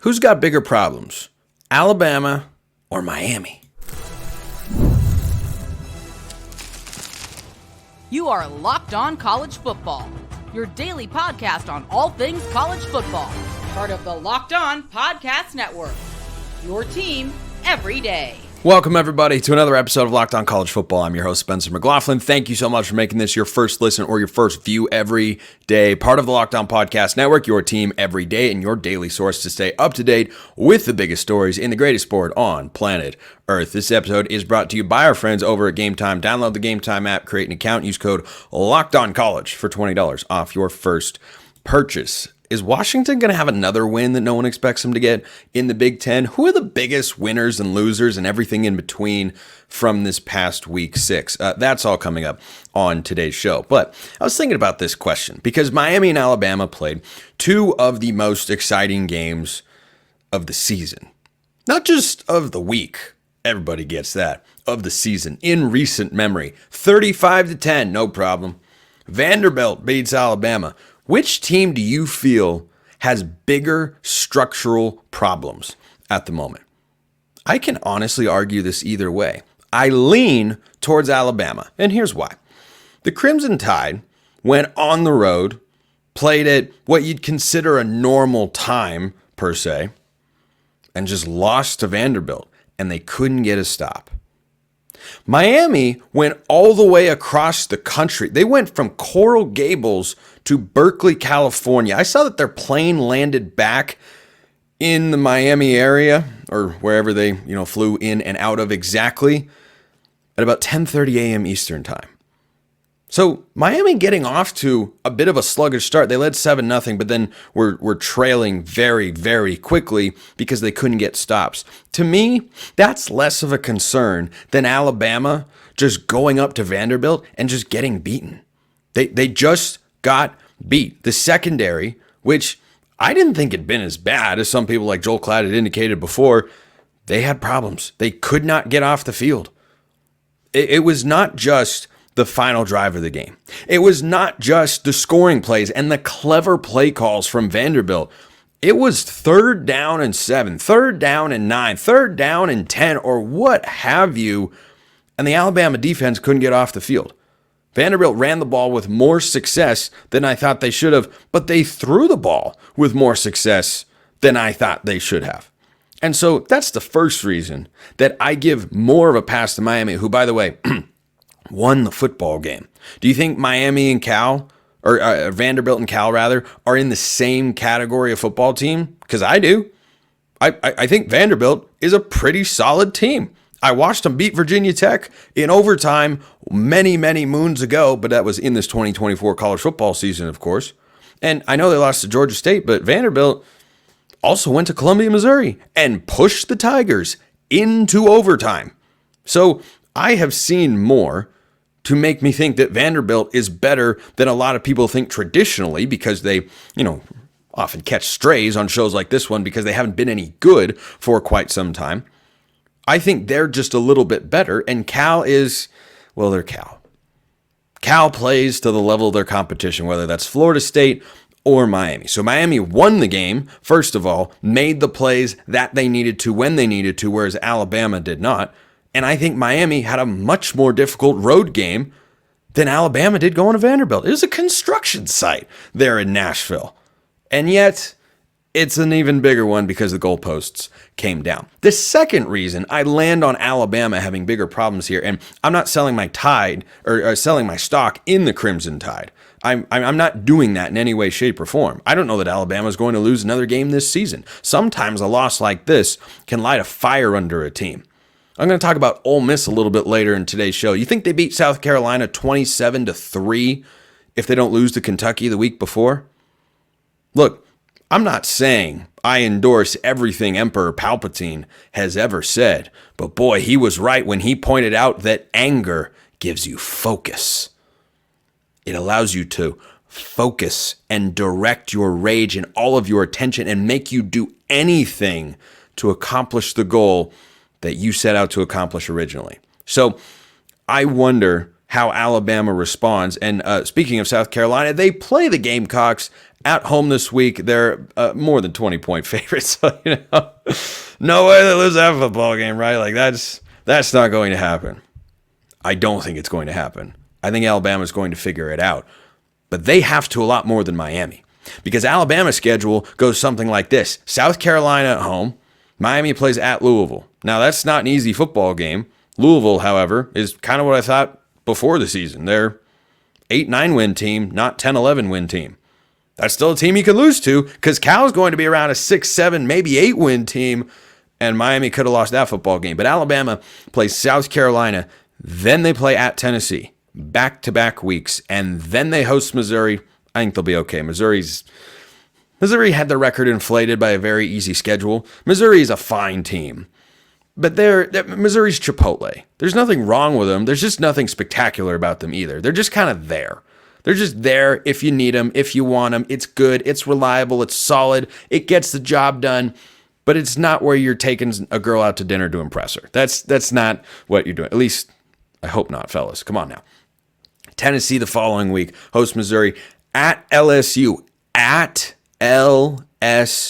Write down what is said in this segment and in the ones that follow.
Who's got bigger problems, Alabama or Miami? You are Locked On College Football, your daily podcast on all things college football. Part of the Locked On Podcast Network, your team every day. Welcome, everybody, to another episode of Locked On College Football. I'm your host, Spencer McLaughlin. Thank you so much for making this your first listen or your first view every day. Part of the Locked On Podcast Network, your team every day, and your daily source to stay up to date with the biggest stories in the greatest sport on planet Earth. This episode is brought to you by our friends over at Game Time. Download the Game Time app, create an account, use code LOCKEDONCollege for $20 off your first purchase. Is Washington going to have another win that no one expects them to get in the Big Ten? Who are the biggest winners and losers and everything in between from this past week 6? That's all coming up on today's show. But I was thinking about this question because Miami and Alabama played two of the most exciting games of the season. Not just of the week. Everybody gets that. Of the season in recent memory. 35-10, no problem. Vanderbilt beats Alabama. Which team do you feel has bigger structural problems at the moment? I can honestly argue this either way. I lean towards Alabama, and here's why. The Crimson Tide went on the road, played at what you'd consider a normal time, per se, and just lost to Vanderbilt, and they couldn't get a stop. Miami went all the way across the country. They went from Coral Gables to Berkeley, California. I saw that their plane landed back in the Miami area, or wherever they, flew in and out of exactly, at about 10:30 a.m. Eastern time. So Miami getting off to a bit of a sluggish start. They led 7-0, but then were trailing very, very quickly because they couldn't get stops. To me, that's less of a concern than Alabama just going up to Vanderbilt and just getting beaten. They just got beat. The secondary, which I didn't think had been as bad as some people like Joel Klatt had indicated before, they had problems. They could not get off the field. It was not just the final drive of the game. It was not just the scoring plays and the clever play calls from Vanderbilt. It was 3rd down and 7, 3rd down and 9, 3rd down and 10, or what have you, and the Alabama defense couldn't get off the field. Vanderbilt ran the ball with more success than I thought they should have, but they threw the ball with more success than I thought they should have. And so that's the first reason that I give more of a pass to Miami, who, by the way, won the football game. Do you think Miami and Cal, or Vanderbilt and Cal rather, are in the same category of football team? Because I do. I think Vanderbilt is a pretty solid team. I watched them beat Virginia Tech in overtime many, many moons ago, but that was in this 2024 college football season, of course. And I know they lost to Georgia State, but Vanderbilt also went to Columbia, Missouri, and pushed the Tigers into overtime. So I have seen more to make me think that Vanderbilt is better than a lot of people think traditionally because they, often catch strays on shows like this one because they haven't been any good for quite some time. I think they're just a little bit better, and Cal is, they're Cal. Cal plays to the level of their competition, whether that's Florida State or Miami. So Miami won the game, first of all, made the plays that they needed to when they needed to, whereas Alabama did not. And I think Miami had a much more difficult road game than Alabama did going to Vanderbilt. It was a construction site there in Nashville. And yet, it's an even bigger one because the goalposts came down. The second reason I land on Alabama having bigger problems here, and I'm not selling my tide or selling my stock in the Crimson Tide. I'm not doing that in any way, shape, or form. I don't know that Alabama is going to lose another game this season. Sometimes a loss like this can light a fire under a team. I'm going to talk about Ole Miss a little bit later in today's show. You think they beat South Carolina 27-3 if they don't lose to Kentucky the week before? Look, I'm not saying I endorse everything Emperor Palpatine has ever said, but boy, he was right when he pointed out that anger gives you focus. It allows you to focus and direct your rage and all of your attention and make you do anything to accomplish the goal that you set out to accomplish originally. So I wonder how Alabama responds. And speaking of South Carolina, they play the Gamecocks At home this week, they're more than 20-point favorites. So, no way they lose that football game, right? Like, that's not going to happen. I don't think it's going to happen. I think Alabama's going to figure it out. But they have to a lot more than Miami. Because Alabama's schedule goes something like this. South Carolina at home. Miami plays at Louisville. Now, that's not an easy football game. Louisville, however, is kind of what I thought before the season. They're 8-9 win team, not 10-11 win team. That's still a team you can lose to because Cal's going to be around a 6-7, maybe 8 win team, and Miami could have lost that football game. But Alabama plays South Carolina, then they play at Tennessee, back-to-back weeks, and then they host Missouri. I think they'll be okay. Missouri had their record inflated by a very easy schedule. Missouri is a fine team, but Missouri's Chipotle. There's nothing wrong with them. There's just nothing spectacular about them either. They're just kind of there. They're just there if you need them, if you want them. It's good, it's reliable, it's solid, it gets the job done, but it's not where you're taking a girl out to dinner to impress her. That's not what you're doing. At least, I hope not, fellas. Come on now. Tennessee the following week, host Missouri at LSU. At LSU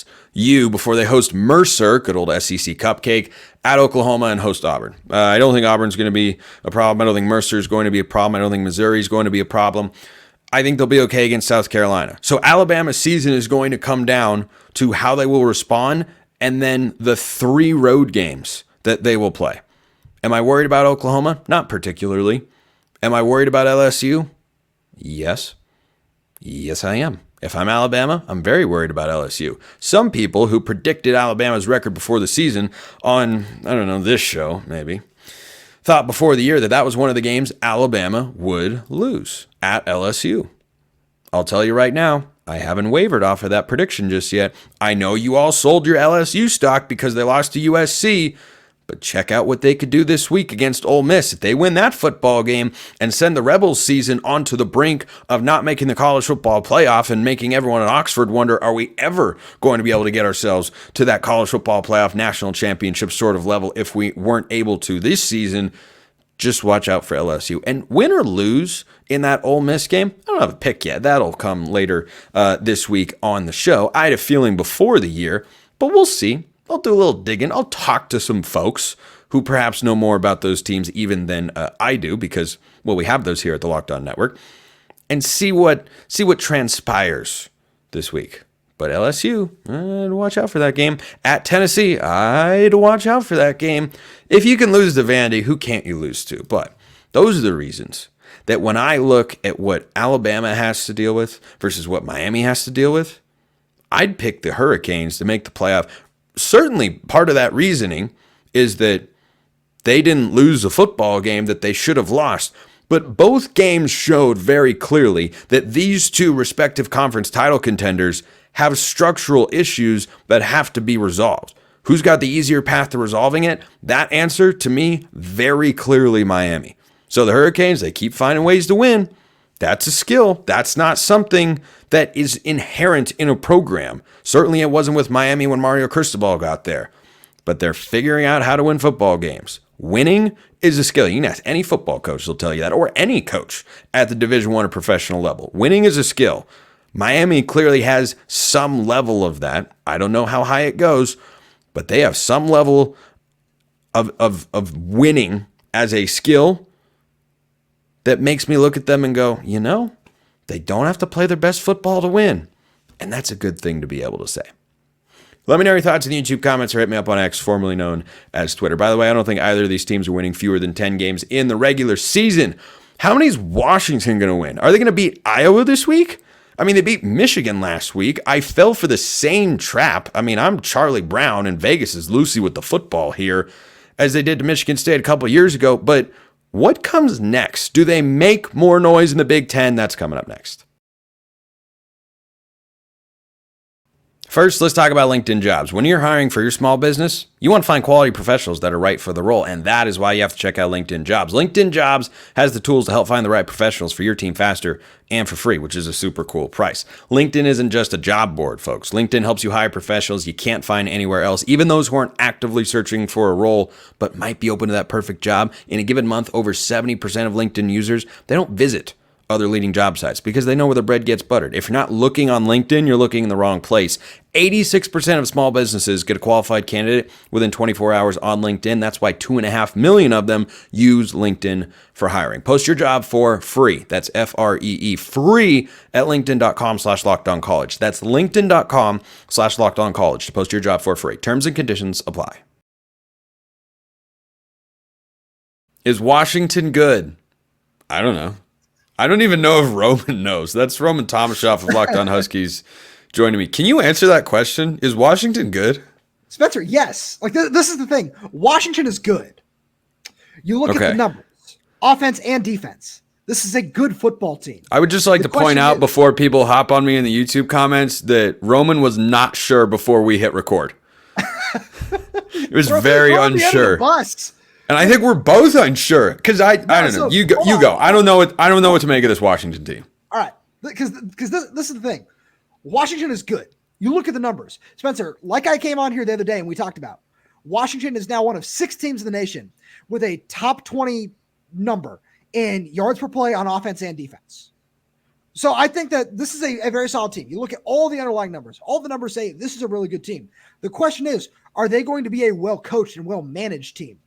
before they host Mercer, good old SEC cupcake, at Oklahoma and host Auburn. I don't think Auburn's going to be a problem. I don't think Mercer's going to be a problem. I don't think Missouri's going to be a problem. I think they'll be okay against South Carolina. So Alabama's season is going to come down to how they will respond and then the 3 road games that they will play. Am I worried about Oklahoma? Not particularly. Am I worried about LSU? Yes. Yes, I am. If I'm Alabama, I'm very worried about LSU. Some people who predicted Alabama's record before the season on, this show, maybe, thought before the year that was one of the games Alabama would lose at LSU. I'll tell you right now, I haven't wavered off of that prediction just yet. I know you all sold your LSU stock because they lost to USC, but check out what they could do this week against Ole Miss. If they win that football game and send the Rebels season onto the brink of not making the college football playoff and making everyone in Oxford wonder, are we ever going to be able to get ourselves to that college football playoff national championship sort of level if we weren't able to this season? Just watch out for LSU. And win or lose in that Ole Miss game, I don't have a pick yet. That'll come later this week on the show. I had a feeling before the year, but we'll see. I'll do a little digging. I'll talk to some folks who perhaps know more about those teams even than I do because, we have those here at the Locked On Network and see what transpires this week. But LSU, I'd watch out for that game. At Tennessee, I'd watch out for that game. If you can lose to Vandy, who can't you lose to? But those are the reasons that when I look at what Alabama has to deal with versus what Miami has to deal with, I'd pick the Hurricanes to make the playoff. Certainly part of that reasoning is that they didn't lose a football game that they should have lost. But both games showed very clearly that these two respective conference title contenders have structural issues that have to be resolved. Who's got the easier path to resolving it? That answer, to me, very clearly Miami. So the Hurricanes, they keep finding ways to win. That's a skill. That's not something that is inherent in a program. Certainly it wasn't with Miami when Mario Cristobal got there. But they're figuring out how to win football games. Winning is a skill. You can ask any football coach, they'll tell you that, or any coach at the Division I or professional level. Winning is a skill. Miami clearly has some level of that. I don't know how high it goes, but they have some level of winning as a skill that makes me look at them and go, they don't have to play their best football to win. And that's a good thing to be able to say. Let me know your thoughts in the YouTube comments or hit me up on X, formerly known as Twitter. By the way, I don't think either of these teams are winning fewer than 10 games in the regular season. How many is Washington going to win? Are they going to beat Iowa this week? They beat Michigan last week. I fell for the same trap. I'm Charlie Brown, and Vegas is Lucy with the football here, as they did to Michigan State a couple years ago. But what comes next? Do they make more noise in the Big Ten? That's coming up next. First, let's talk about LinkedIn Jobs. When you're hiring for your small business, you want to find quality professionals that are right for the role, and that is why you have to check out LinkedIn Jobs. LinkedIn Jobs has the tools to help find the right professionals for your team faster and for free, which is a super cool price. LinkedIn isn't just a job board, folks. LinkedIn helps you hire professionals you can't find anywhere else, even those who aren't actively searching for a role but might be open to that perfect job. In a given month, over 70% of LinkedIn users, they don't visit other leading job sites because they know where the bread gets buttered. If you're not looking on LinkedIn, you're looking in the wrong place. 86% of small businesses get a qualified candidate within 24 hours on LinkedIn. That's why 2.5 million of them use LinkedIn for hiring. Post your job for free. That's FREE, free at linkedin.com/lockedoncollege. That's linkedin.com/lockedoncollege to post your job for free. Terms and conditions apply. Is Washington good? I don't know. I don't even know if Roman knows. That's Roman Tomashoff of Locked On Huskies joining me. Can you answer that question? Is Washington good? Spencer, yes. Like this is the thing. Washington is good. You look at the numbers, offense and defense. This is a good football team. I would just like to point out before people hop on me in the YouTube comments that Roman was not sure before we hit record. It was very unsure. And I think we're both unsure because I don't know. You go. I don't know what to make of this Washington team. All right, because this is the thing. Washington is good. You look at the numbers, Spencer. Like I came on here the other day and we talked about, Washington is now one of 6 teams in the nation with a top 20 number in yards per play on offense and defense. So I think that this is a very solid team. You look at all the underlying numbers. All the numbers say this is a really good team. The question is, are they going to be a well-coached and well-managed team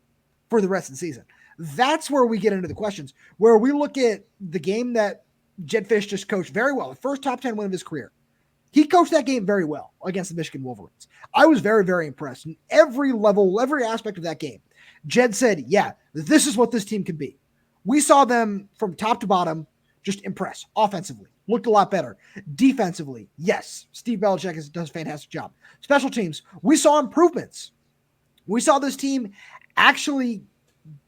for the rest of the season? That's where we get into the questions, where we look at the game that Jedd Fisch just coached very well, the first top 10 win of his career. He coached that game very well against the Michigan Wolverines. I was very, very impressed in every level, every aspect of that game. Jedd said, yeah, this is what this team can be. We saw them from top to bottom just impress offensively, looked a lot better. Defensively, yes, Steve Belichick does a fantastic job. Special teams, we saw improvements. We saw this team actually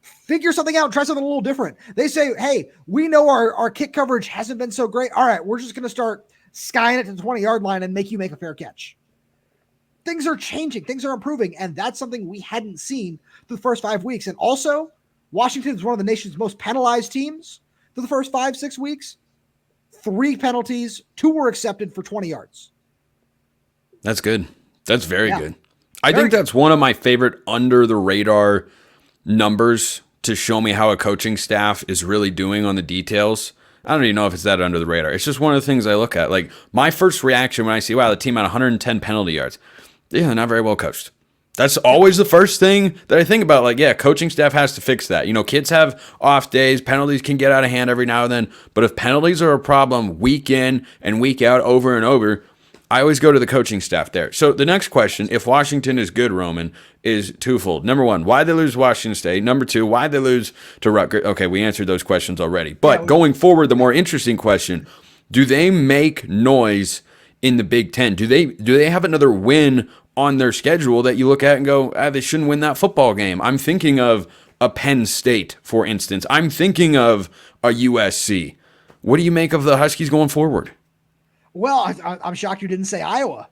figure something out and try something a little different. They say, hey, we know our kick coverage hasn't been so great. All right, we're just going to start skying it to the 20-yard line and make you make a fair catch. Things are changing. Things are improving, and that's something we hadn't seen through the first 5 weeks. And also, Washington is one of the nation's most penalized teams through the first 5-6 weeks. 3 penalties, 2 were accepted for 20 yards. That's good. That's very good. I think that's one of my favorite under-the-radar numbers to show me how a coaching staff is really doing on the details. I don't even know if it's that under the radar. It's just one of the things I look at. Like, my first reaction when I see, wow, the team had 110 penalty yards. Yeah, they're not very well coached. That's always the first thing that I think about. Like, yeah, coaching staff has to fix that. You know, kids have off days. Penalties can get out of hand every now and then. But if penalties are a problem week in and week out over and over, I always go to the coaching staff there. So the next question, if Washington is good, Roman, is twofold. Number one, why'd they lose to Washington State? Number two, why'd they lose to Rutgers? Okay, we answered those questions already. But going forward, the more interesting question, do they make noise in the Big Ten? Do they have another win on their schedule that you look at and go, they shouldn't win that football game? I'm thinking of a Penn State, for instance. I'm thinking of a USC. What do you make of the Huskies going forward? Well, I'm shocked you didn't say Iowa.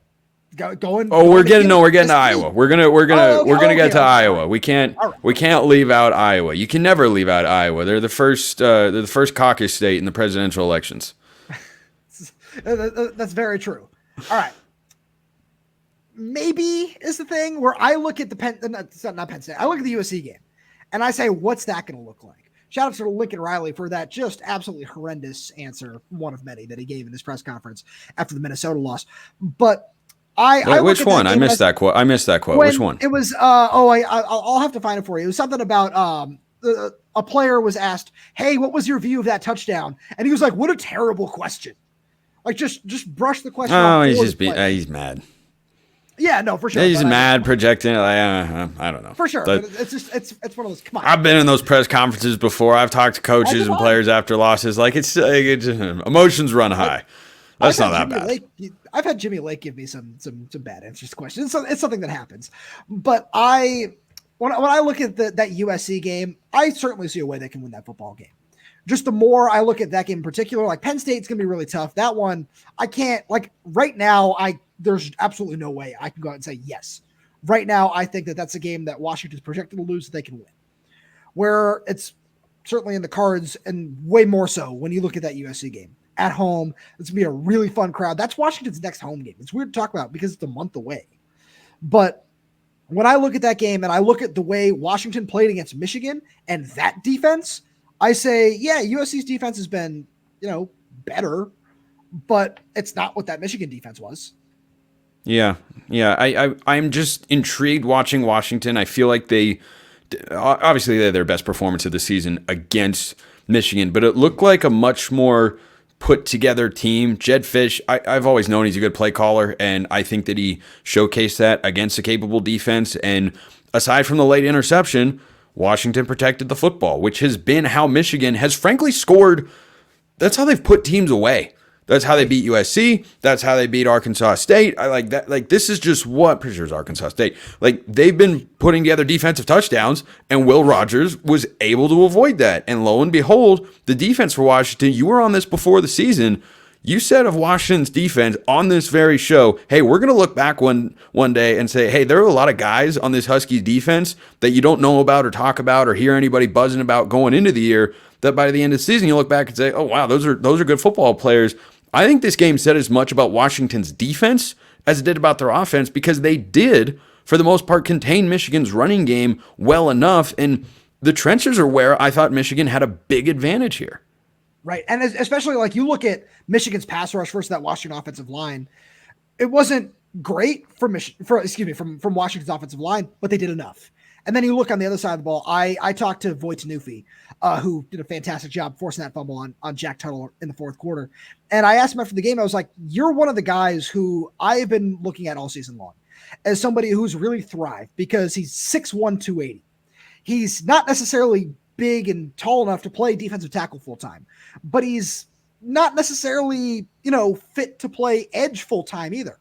We're getting to Iowa. We're gonna get to Iowa. We can't leave out Iowa. You can never leave out Iowa. They're the first caucus state in the presidential elections. That's very true. All right. Maybe is the thing where I look at not Penn State. I look at the USC game and I say, what's that going to look like? Shout out to Lincoln Riley for that just absolutely horrendous answer, one of many that he gave in his press conference after the Minnesota loss. But which one? I missed that quote. Which one? It was I'll have to find it for you. It was something about a player was asked, "Hey, what was your view of that touchdown?" And he was like, "What a terrible question!" Like just brush the question. Oh, he's mad. Yeah, no, for sure. Yeah, he's mad, projecting. I don't know. For sure. But it's one of those. Come on. I've been in those press conferences before. I've talked to coaches and players after losses. Like it's emotions run high. That's not that bad. I've had Jimmy Lake give me some bad answers to questions. So it's something that happens. But when I look at that USC game, I certainly see a way they can win that football game. Just the more I look at that game in particular, like Penn State's going to be really tough. That one, I can't, like right now, there's absolutely no way I can go out and say yes. Right now, I think that's a game that Washington's projected to lose that they can win. Where it's certainly in the cards and way more so when you look at that USC game. At home, it's going to be a really fun crowd. That's Washington's next home game. It's weird to talk about because it's a month away. But when I look at that game and I look at the way Washington played against Michigan and that defense, I say, yeah, USC's defense has been better, but it's not what that Michigan defense was. Yeah. I'm just intrigued watching Washington. I feel like they had their best performance of the season against Michigan, but it looked like a much more put together team. Jedd Fisch, I've always known he's a good play caller, and I think that he showcased that against a capable defense. And aside from the late interception, Washington protected the football, which has been how Michigan has frankly scored. That's how they've put teams away. That's how they beat USC. That's how they beat Arkansas State. I like that. Like, this is just what, pretty sure it's Arkansas State. Like, they've been putting together defensive touchdowns, and Will Rogers was able to avoid that. And lo and behold, the defense for Washington, you were on this before the season. You said of Washington's defense on this very show, hey, we're going to look back one day and say, hey, there are a lot of guys on this Huskies defense that you don't know about or talk about or hear anybody buzzing about going into the year, that by the end of the season, you look back and say, oh, wow, those are good football players. I think this game said as much about Washington's defense as it did about their offense, because they did, for the most part, contain Michigan's running game well enough. And the trenches are where I thought Michigan had a big advantage here. Right. And especially like you look at Michigan's pass rush versus that Washington offensive line, it wasn't great from Washington's offensive line, but they did enough. And then you look on the other side of the ball. I talked to Voit Tanufi, who did a fantastic job forcing that fumble on Jack Tuttle in the fourth quarter. And I asked him after the game, I was like, you're one of the guys who I've been looking at all season long as somebody who's really thrived, because he's 6'1", 280. He's not necessarily big and tall enough to play defensive tackle full time, but he's not necessarily, fit to play edge full time either.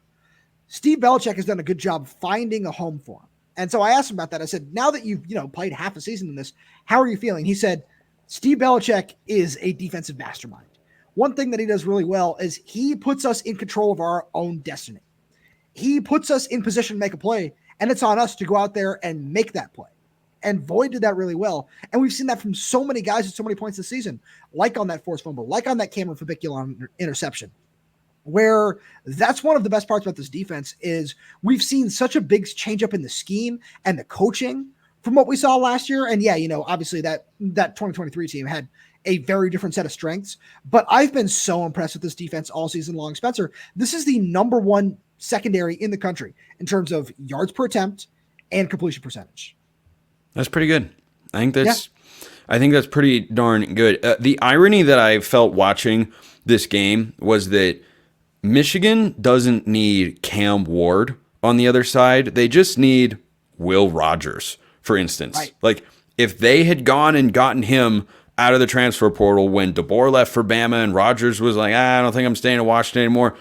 Steve Belichick has done a good job finding a home for him. And so I asked him about that. I said, now that you've, played half a season in this, how are you feeling? He said, Steve Belichick is a defensive mastermind. One thing that he does really well is he puts us in control of our own destiny. He puts us in position to make a play, and it's on us to go out there and make that play. And Void did that really well. And we've seen that from so many guys at so many points this season, like on that forced fumble, like on that Cameron Fabicula interception, where that's one of the best parts about this defense is we've seen such a big change up in the scheme and the coaching from what we saw last year. And yeah, obviously that 2023 team had a very different set of strengths, but I've been so impressed with this defense all season long. Spencer, this is the number one secondary in the country in terms of yards per attempt and completion percentage. That's pretty good. I think that's pretty darn good. The irony that I felt watching this game was that Michigan doesn't need Cam Ward on the other side. They just need Will Rogers, for instance. Right. Like, if they had gone and gotten him out of the transfer portal when DeBoer left for Bama and Rogers was like, I don't think I'm staying in Washington anymore,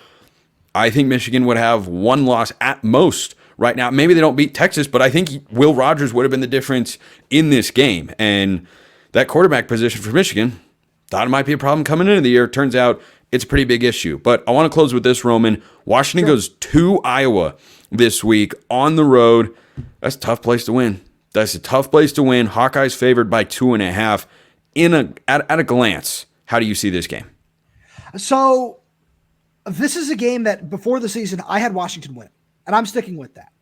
I think Michigan would have one loss at most right now. Maybe they don't beat Texas, but I think Will Rogers would have been the difference in this game. And that quarterback position for Michigan, thought it might be a problem coming into the year. Turns out it's a pretty big issue. But I want to close with this, Roman. Washington goes to Iowa this week on the road. That's a tough place to win. Hawkeyes favored by 2.5. At a glance, how do you see this game? So this is a game that before the season, I had Washington win, and I'm sticking with that.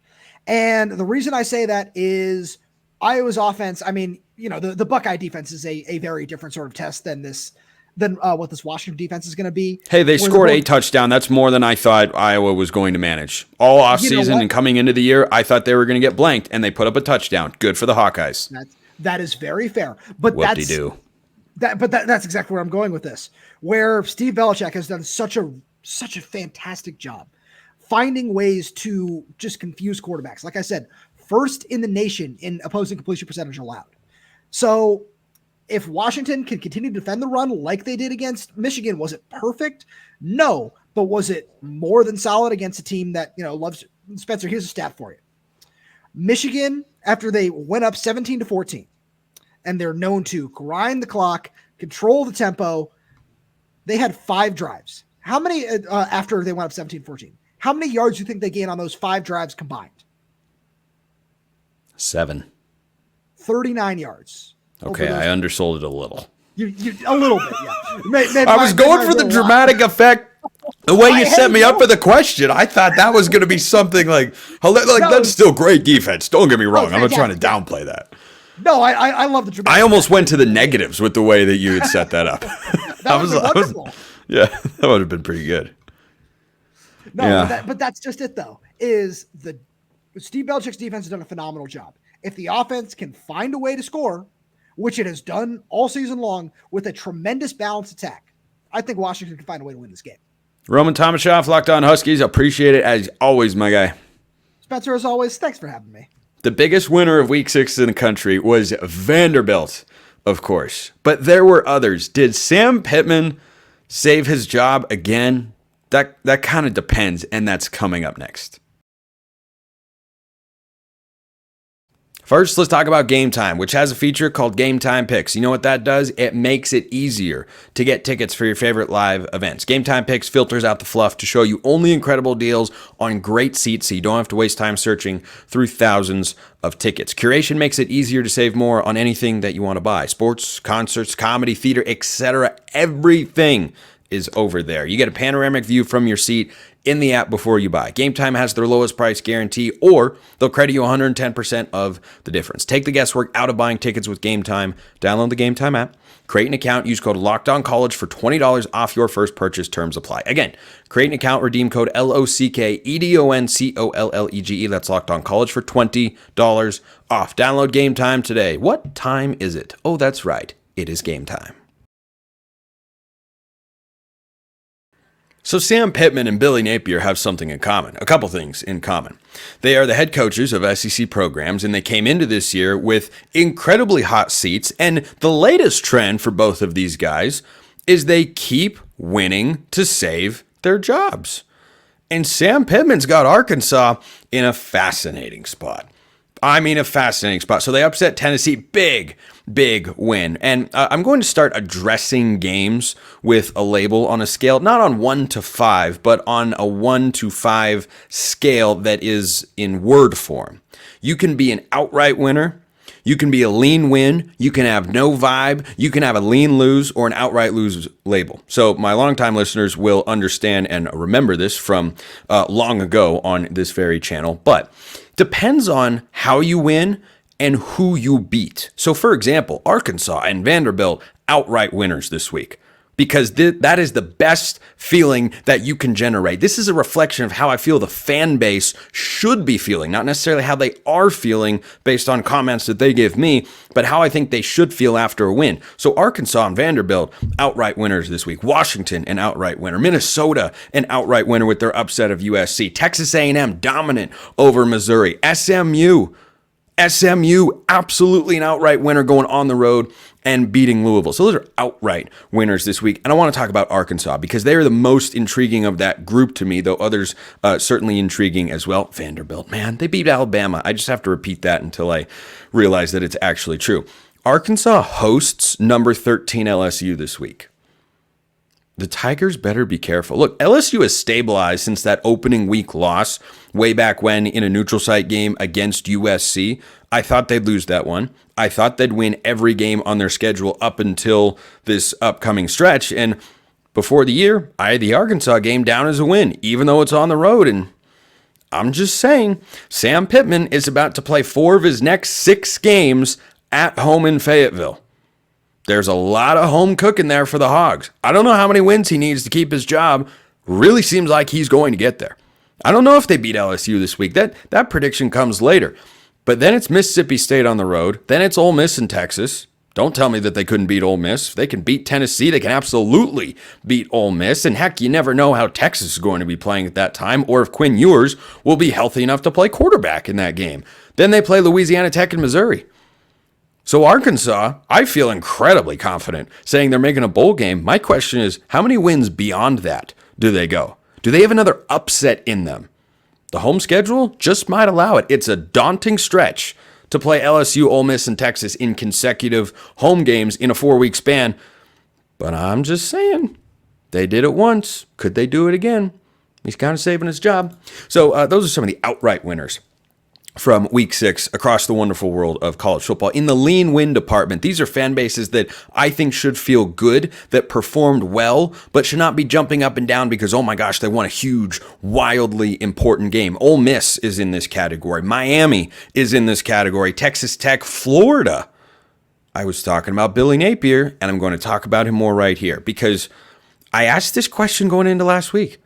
And the reason I say that is Iowa's offense. I mean, the Buckeye defense is a very different sort of test than what this Washington defense is going to be. Hey, they scored a touchdown. That's more than I thought Iowa was going to manage. All offseason and coming into the year, I thought they were going to get blanked, and they put up a touchdown. Good for the Hawkeyes. That is very fair. But Whoop-de-doo. That's exactly where I'm going with this, where Steve Belichick has done such a fantastic job finding ways to just confuse quarterbacks. Like I said, first in the nation in opposing completion percentage allowed. So if Washington can continue to defend the run like they did against Michigan, was it perfect? No, but was it more than solid against a team that, loves Spencer? Here's a stat for you. Michigan, after they went up 17-14, and they're known to grind the clock, control the tempo, they had 5 drives. How many, after they went up 17-14, how many yards do you think they gained on those 5 drives combined? 7. 39 yards. Okay, I undersold it a little. You a little bit, yeah. I was going for the dramatic effect. The way you set me up for the question, I thought that was going to be something like that's still great defense. Don't get me wrong. I'm not trying to downplay that. No, I love the dramatic. I almost went to the negatives with the way that you had set that up. That was wonderful. Yeah, that would have been pretty good. No, Yeah. but that's just it, though, is Steve Belichick's defense has done a phenomenal job. If the offense can find a way to score, which it has done all season long with a tremendous balanced attack, I think Washington can find a way to win this game. Roman Tomashoff, Locked On Huskies. Appreciate it as always, my guy. Spencer, as always, thanks for having me. The biggest winner of Week 6 in the country was Vanderbilt, of course. But there were others. Did Sam Pittman save his job again? That kind of depends, and that's coming up next. First, let's talk about Game Time, which has a feature called Game Time Picks. You know what that does? It makes it easier to get tickets for your favorite live events. Game Time Picks filters out the fluff to show you only incredible deals on great seats so you don't have to waste time searching through thousands of tickets. Curation makes it easier to save more on anything that you want to buy. Sports, concerts, comedy, theater, etc. Everything is over there. You get a panoramic view from your seat in the app before you buy. Game Time has their lowest price guarantee, or they'll credit you 110% of the difference. Take the guesswork out of buying tickets with Game Time. Download the Game Time app, create an account, use code LOCKEDONCollege for $20 off your first purchase. Terms apply. Again, create an account, redeem code LOCKEDONCOLLEGE. That's LOCKEDONCollege for $20 off. Download Game Time today. What time is it? Oh, that's right. It is game time. So Sam Pittman and Billy Napier have something in common, a couple things in common. They are the head coaches of SEC programs, and they came into this year with incredibly hot seats. And the latest trend for both of these guys is they keep winning to save their jobs. And Sam Pittman's got Arkansas in a fascinating spot. I mean, a fascinating spot. So they upset Tennessee. Big win. And I'm going to start addressing games with a label on a scale, not on 1 to 5, but on a 1 to 5 scale that is in word form. You can be an outright winner. You can be a lean win. You can have no vibe. You can have a lean lose or an outright lose label. So my longtime listeners will understand and remember this from long ago on this very channel. But depends on how you win and who you beat. So for example, Arkansas and Vanderbilt outright winners this week, because that is the best feeling that you can generate. This is a reflection of how I feel the fan base should be feeling, not necessarily how they are feeling based on comments that they give me, but how I think they should feel after a win. So Arkansas and Vanderbilt, outright winners this week. Washington, an outright winner. Minnesota, an outright winner with their upset of USC. Texas A&M, dominant over Missouri. SMU, absolutely an outright winner going on the road and beating Louisville. So those are outright winners this week. And I want to talk about Arkansas because they are the most intriguing of that group to me, though others certainly intriguing as well. Vanderbilt, man, they beat Alabama. I just have to repeat that until I realize that it's actually true. Arkansas hosts number 13 LSU this week. The Tigers better be careful. Look, LSU has stabilized since that opening week loss way back when in a neutral site game against USC. I thought they'd lose that one. I thought they'd win every game on their schedule up until this upcoming stretch. And before the year, I had the Arkansas game down as a win, even though it's on the road. And I'm just saying, Sam Pittman is about to play 4 of his next 6 games at home in Fayetteville. There's a lot of home cooking there for the Hogs. I don't know how many wins he needs to keep his job. Really seems like he's going to get there. I don't know if they beat LSU this week. That prediction comes later. But then it's Mississippi State on the road. Then it's Ole Miss in Texas. Don't tell me that they couldn't beat Ole Miss. If they can beat Tennessee, they can absolutely beat Ole Miss. And heck, you never know how Texas is going to be playing at that time or if Quinn Ewers will be healthy enough to play quarterback in that game. Then they play Louisiana Tech and Missouri. So Arkansas, I feel incredibly confident saying they're making a bowl game. My question is, how many wins beyond that do they go? Do they have another upset in them? The home schedule just might allow it. It's a daunting stretch to play LSU, Ole Miss, and Texas in consecutive home games in a 4-week span. But I'm just saying, they did it once. Could they do it again? He's kind of saving his job. So those are some of the outright winners from week 6 across the wonderful world of college football. In the lean win department, these are fan bases that I think should feel good, that performed well, but should not be jumping up and down because, oh my gosh, they won a huge, wildly important game. Ole Miss is in this category. Miami is in this category. Texas Tech, Florida I was talking about Billy Napier, and I'm going to talk about him more right here because I asked this question going into last week.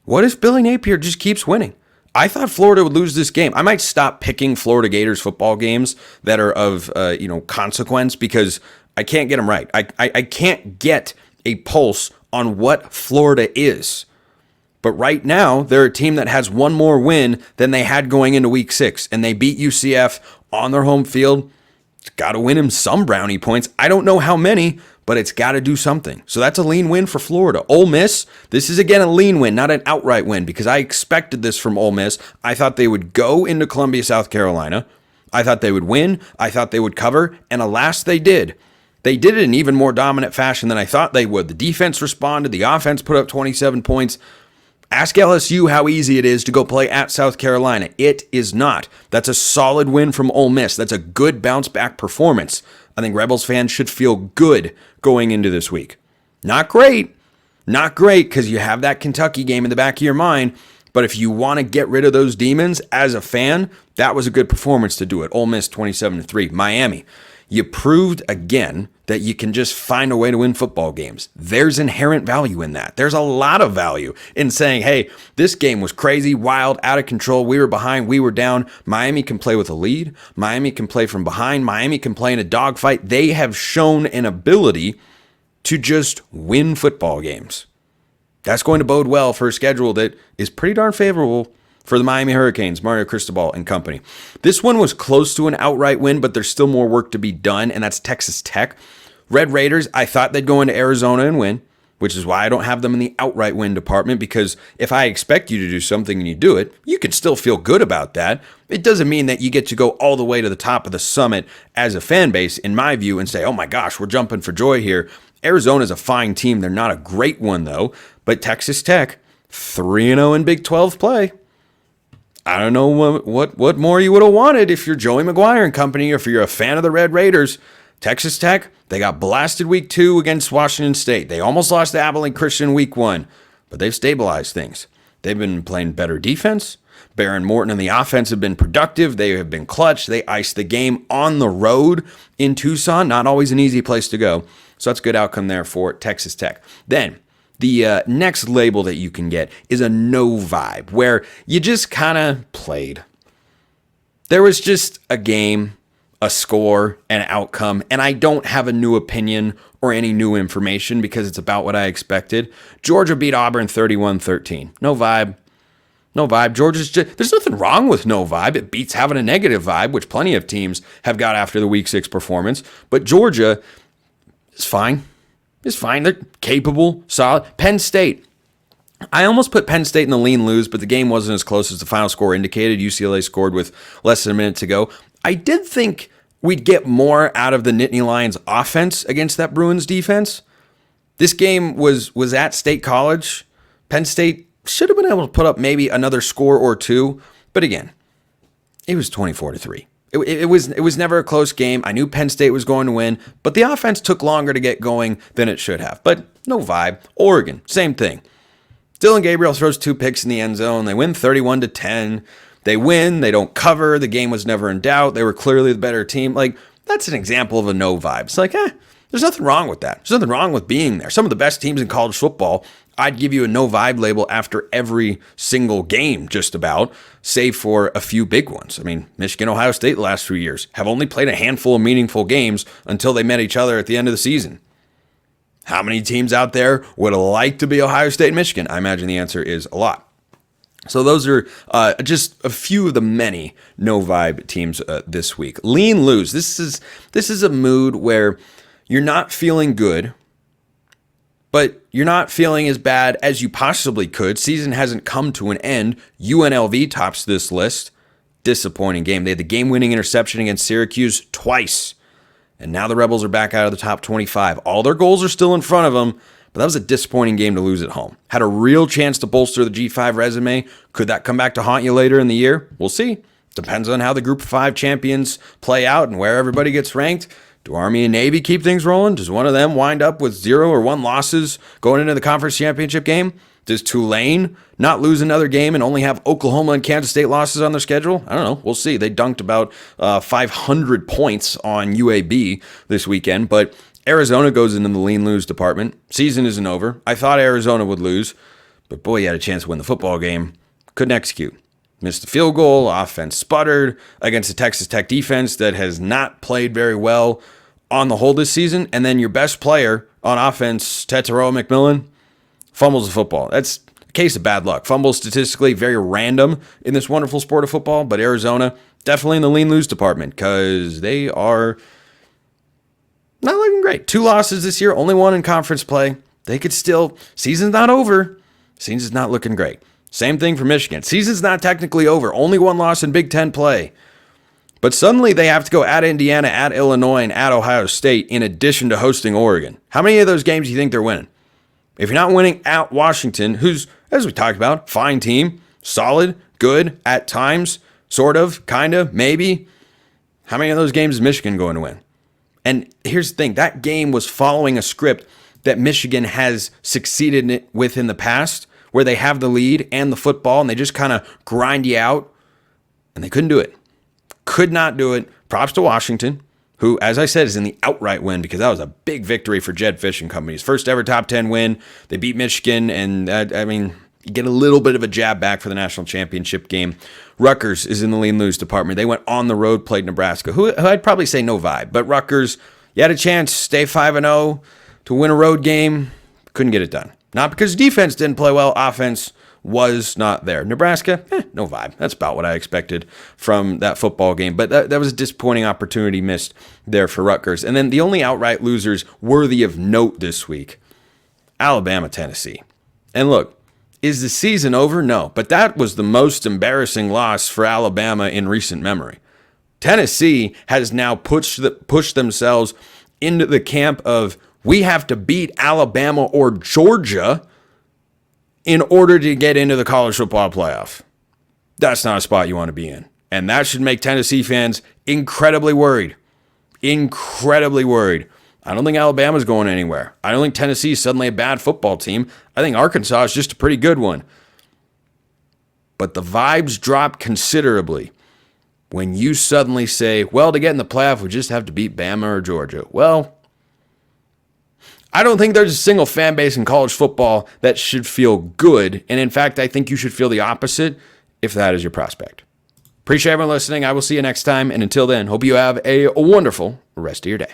What if Billy Napier just keeps winning? I thought Florida would lose this game. I might stop picking Florida Gators football games that are of consequence because I can't get them right. I can't get a pulse on what Florida is. But right now, they're a team that has one more win than they had going into week 6, and they beat UCF on their home field. It's got to win him some brownie points. I don't know how many, but it's got to do something. So that's a lean win for Florida. Ole Miss, this is again a lean win, not an outright win, because I expected this from Ole Miss. I thought they would go into Columbia, South Carolina. I thought they would win. I thought they would cover, and alas, they did. They did it in even more dominant fashion than I thought they would. The defense responded. The offense put up 27 points. Ask LSU how easy it is to go play at South Carolina. It is not. That's a solid win from Ole Miss. That's a good bounce back performance. I think Rebels fans should feel good going into this week. Not great because you have that Kentucky game in the back of your mind. But if you want to get rid of those demons as a fan, that was a good performance to do it. Ole Miss 27-3. Miami, you proved again that you can just find a way to win football games. There's inherent value in that. There's a lot of value in saying, hey, this game was crazy, wild, out of control. We were behind, we were down. Miami can play with a lead. Miami can play from behind. Miami can play in a dogfight. They have shown an ability to just win football games. That's going to bode well for a schedule that is pretty darn favorable for the Miami Hurricanes, Mario Cristobal and company. This one was close to an outright win, but there's still more work to be done, and that's Texas Tech. Red Raiders, I thought they'd go into Arizona and win, which is why I don't have them in the outright win department, because if I expect you to do something and you do it, you can still feel good about that. It doesn't mean that you get to go all the way to the top of the summit as a fan base, in my view, and say, oh my gosh, we're jumping for joy here. Arizona's a fine team. They're not a great one, though, but Texas Tech, 3-0 in Big 12 play. I don't know what more you would have wanted if you're Joey McGuire and company, or if you're a fan of the Red Raiders. Texas Tech, they got blasted week 2 against Washington State. They almost lost to Abilene Christian week 1, but they've stabilized things. They've been playing better defense. Barron Morton and the offense have been productive. They have been clutch. They iced the game on the road in Tucson. Not always an easy place to go. So that's a good outcome there for Texas Tech. Then the next label that you can get is a no vibe, where you just kind of played. There was just a game, a score, an outcome, and I don't have a new opinion or any new information because it's about what I expected. Georgia beat Auburn 31-13. No vibe. No vibe. Georgia's just, there's nothing wrong with no vibe. It beats having a negative vibe, which plenty of teams have got after the week 6 performance. But Georgia is fine. It's fine. They're capable, solid. Penn State. I almost put Penn State in the lean lose, but the game wasn't as close as the final score indicated. UCLA scored with less than a minute to go. I did think we'd get more out of the Nittany Lions offense against that Bruins defense. This game was at State College. Penn State should have been able to put up maybe another score or two, but again, it was 24-3. It was never a close game. I knew Penn State was going to win, but the offense took longer to get going than it should have. But no vibe. Oregon, same thing. Dylan Gabriel throws 2 picks in the end zone. They win 31-10. They win. They don't cover. The game was never in doubt. They were clearly the better team. Like, that's an example of a no vibe. It's like, there's nothing wrong with that. There's nothing wrong with being there. Some of the best teams in college football, I'd give you a no vibe label after every single game, just about, save for a few big ones. I mean, Michigan, Ohio State the last few years have only played a handful of meaningful games until they met each other at the end of the season. How many teams out there would like to be Ohio State and Michigan? I imagine the answer is a lot. So those are just a few of the many no vibe teams this week. Lean lose. This is a mood where you're not feeling good, but you're not feeling as bad as you possibly could. Season hasn't come to an end. UNLV tops this list. Disappointing game. They had the game-winning interception against Syracuse twice. And now the Rebels are back out of the top 25. All their goals are still in front of them, but that was a disappointing game to lose at home. Had a real chance to bolster the G5 resume. Could that come back to haunt you later in the year? We'll see. Depends on how the Group of 5 champions play out and where everybody gets ranked. Do Army and Navy keep things rolling? Does one of them wind up with 0 or 1 losses going into the conference championship game? Does Tulane not lose another game and only have Oklahoma and Kansas State losses on their schedule? I don't know. We'll see. They dunked about 500 points on UAB this weekend, but Arizona goes into the lean-lose department. Season isn't over. I thought Arizona would lose, but boy, you had a chance to win the football game. Couldn't execute. Missed the field goal. Offense sputtered against the Texas Tech defense that has not played very well on the whole this season. And then your best player on offense, Tetairoa McMillan, fumbles the football. That's a case of bad luck. Fumbles statistically very random in this wonderful sport of football, but Arizona definitely in the lean-lose department because they are not looking great. 2 losses this year, only 1 in conference play. They could still, season's not over. Season's not looking great. Same thing for Michigan. Season's not technically over. Only 1 loss in Big Ten play. But suddenly they have to go at Indiana, at Illinois, and at Ohio State in addition to hosting Oregon. How many of those games do you think they're winning? If you're not winning at Washington, who's, as we talked about, fine team, solid, good, at times, sort of, kind of, maybe. How many of those games is Michigan going to win? And here's the thing. That game was following a script that Michigan has succeeded with in the past, where they have the lead and the football, and they just kind of grind you out, and they couldn't do it. Could not do it. Props to Washington, who, as I said, is in the outright win because that was a big victory for Jedd Fisch and company's first ever top 10 win. They beat Michigan, and you get a little bit of a jab back for the national championship game. Rutgers is in the lean-lose department. They went on the road, played Nebraska, who I'd probably say no vibe, but Rutgers, you had a chance, stay 5-0 to win a road game, couldn't get it done. Not because defense didn't play well, offense was not there. Nebraska, no vibe. That's about what I expected from that football game. But that was a disappointing opportunity missed there for Rutgers. And then the only outright losers worthy of note this week, Alabama, Tennessee. And look, is the season over? No. But that was the most embarrassing loss for Alabama in recent memory. Tennessee has now pushed themselves into the camp of we have to beat Alabama or Georgia in order to get into the college football playoff. That's not a spot you want to be in. And that should make Tennessee fans incredibly worried. Incredibly worried. I don't think Alabama's going anywhere. I don't think Tennessee's suddenly a bad football team. I think Arkansas is just a pretty good one. But the vibes drop considerably when you suddenly say, well, to get in the playoff, we just have to beat Bama or Georgia. Well, I don't think there's a single fan base in college football that should feel good. And in fact, I think you should feel the opposite if that is your prospect. Appreciate everyone listening. I will see you next time. And until then, hope you have a wonderful rest of your day.